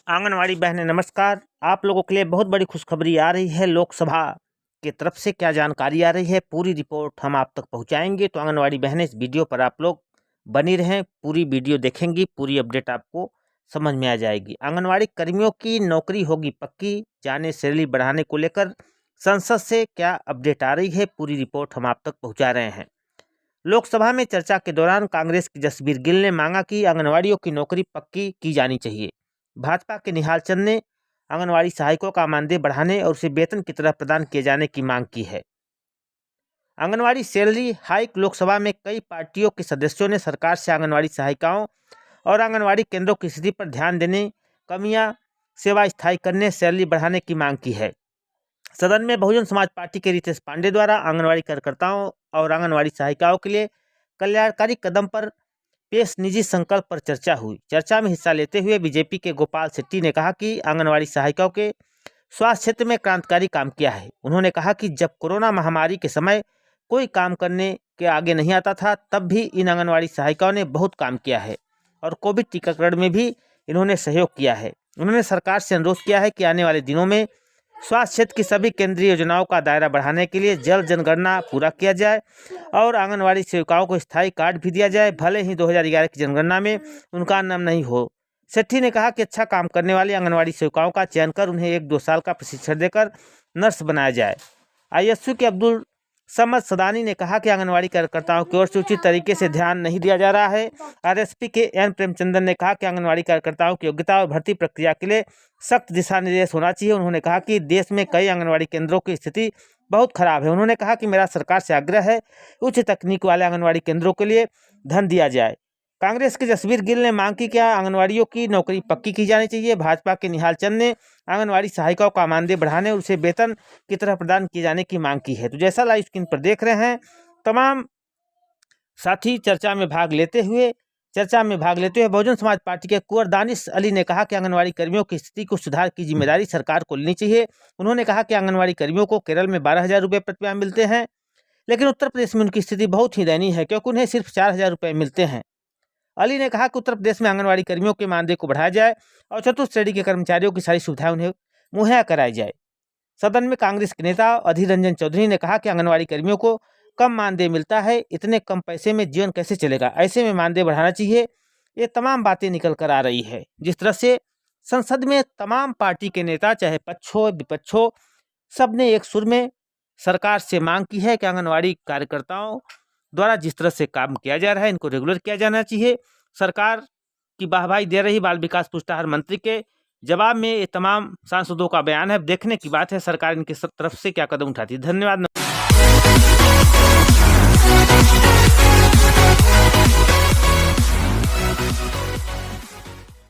आंगनवाड़ी बहनें नमस्कार। आप लोगों के लिए बहुत बड़ी खुशखबरी आ रही है। लोकसभा की तरफ से क्या जानकारी आ रही है, पूरी रिपोर्ट हम आप तक पहुंचाएंगे। तो आंगनवाड़ी बहनें, इस वीडियो पर आप लोग बनी रहें, पूरी वीडियो देखेंगी, पूरी अपडेट आपको समझ में आ जाएगी। आंगनवाड़ी कर्मियों की नौकरी होगी पक्की, जाने सैलरी बढ़ाने को लेकर संसद से क्या अपडेट आ रही है, पूरी रिपोर्ट हम आप तक पहुँचा रहे हैं। लोकसभा में चर्चा के दौरान कांग्रेस की जसबीर गिल ने मांगा कि आंगनवाड़ियों की नौकरी पक्की की जानी चाहिए। भाजपा के निहाल चंद ने आंगनवाड़ी सहायकों का मानदेय बढ़ाने और उसे वेतन की तरह प्रदान किए जाने की मांग की है। Anganwadi salary hike. लोकसभा में कई पार्टियों के सदस्यों ने सरकार से आंगनवाड़ी सहायिकाओं और आंगनवाड़ी केंद्रों की स्थिति पर ध्यान देने, कमियां सेवा स्थायी करने, सैलरी बढ़ाने की मांग की है। सदन में बहुजन समाज पार्टी के रितेश पांडे द्वारा आंगनवाड़ी कार्यकर्ताओं और आंगनवाड़ी सहायिकाओं के लिए कल्याणकारी कदम पर पेश निजी संकल्प पर चर्चा हुई। चर्चा में हिस्सा लेते हुए बीजेपी के गोपाल शेट्टी ने कहा कि आंगनवाड़ी सहायिकाओं के स्वास्थ्य क्षेत्र में क्रांतिकारी काम किया है। उन्होंने कहा कि जब कोरोना महामारी के समय कोई काम करने के आगे नहीं आता था, तब भी इन आंगनवाड़ी सहायिकाओं ने बहुत काम किया है और कोविड टीकाकरण में भी इन्होंने सहयोग किया है। उन्होंने सरकार से अनुरोध किया है कि आने वाले दिनों में स्वास्थ्य क्षेत्र की सभी केंद्रीय योजनाओं का दायरा बढ़ाने के लिए जल्द जनगणना पूरा किया जाए और आंगनवाड़ी सेविकाओं को स्थायी कार्ड भी दिया जाए, भले ही 2011 की जनगणना में उनका नाम नहीं हो। सेट्टी ने कहा कि अच्छा काम करने वाली आंगनवाड़ी सेविकाओं का चयन कर उन्हें 1-2 साल का प्रशिक्षण देकर नर्स बनाया जाए। आईएसयू के अब्दुल समद सदानी ने कहा कि आंगनवाड़ी कार्यकर्ताओं की ओर से उचित तरीके से ध्यान नहीं दिया जा रहा है। आरएसपी के एन प्रेमचंदन ने कहा कि आंगनवाड़ी कार्यकर्ताओं की योग्यता और भर्ती प्रक्रिया के लिए सख्त दिशा निर्देश होना चाहिए। उन्होंने कहा कि देश में कई आंगनवाड़ी केंद्रों की स्थिति बहुत खराब है। उन्होंने कहा कि मेरा सरकार से आग्रह है, उच्च तकनीक वाले आंगनवाड़ी केंद्रों के लिए धन दिया जाए। कांग्रेस के जसबीर गिल ने मांग की कि आंगनवाड़ियों की नौकरी पक्की की जानी चाहिए। भाजपा के निहाल चंद ने आंगनवाड़ी सहायिकाओं का मानदेय बढ़ाने और उसे वेतन की तरह प्रदान किए जाने की मांग की है। तो जैसा लाइव स्क्रीन पर देख रहे हैं, तमाम साथी चर्चा में भाग लेते हुए बहुजन समाज पार्टी के कुंवर दानिश अली ने कहा कि आंगनवाड़ी कर्मियों की स्थिति को सुधार की जिम्मेदारी सरकार को लेनी चाहिए। उन्होंने कहा कि आंगनवाड़ी कर्मियों को केरल में 12,000 रुपये प्रतिमाह मिलते हैं, लेकिन उत्तर प्रदेश में उनकी स्थिति बहुत ही दयनीय है, क्योंकि उन्हें सिर्फ 4,000 रुपये मिलते हैं। अली ने कहा कि उत्तर प्रदेश में आंगनवाड़ी कर्मियों के मानदेय को बढ़ाया जाए और चतुर्थ श्रेणी के कर्मचारियों की सारी सुविधाएं उन्हें मुहैया कराई जाए। सदन में कांग्रेस के नेता अधीर रंजन चौधरी ने कहा कि आंगनवाड़ी कर्मियों को कम मानदेय मिलता है, इतने कम पैसे में जीवन कैसे चलेगा, ऐसे में मानदेय बढ़ाना चाहिए। ये तमाम बातें निकल कर आ रही है। जिस तरह से संसद में तमाम पार्टी के नेता, चाहे पक्ष हो विपक्ष हो, सब ने एक सुर में सरकार से मांग की है कि आंगनवाड़ी कार्यकर्ताओं द्वारा जिस तरह से काम किया जा रहा है, इनको रेगुलर किया जाना चाहिए। सरकार की वाहवाही दे रही बाल विकास पुष्टाहार मंत्री के जवाब में ये तमाम सांसदों का बयान है। देखने की बात है सरकार इनकी तरफ से क्या कदम उठाती है। धन्यवाद।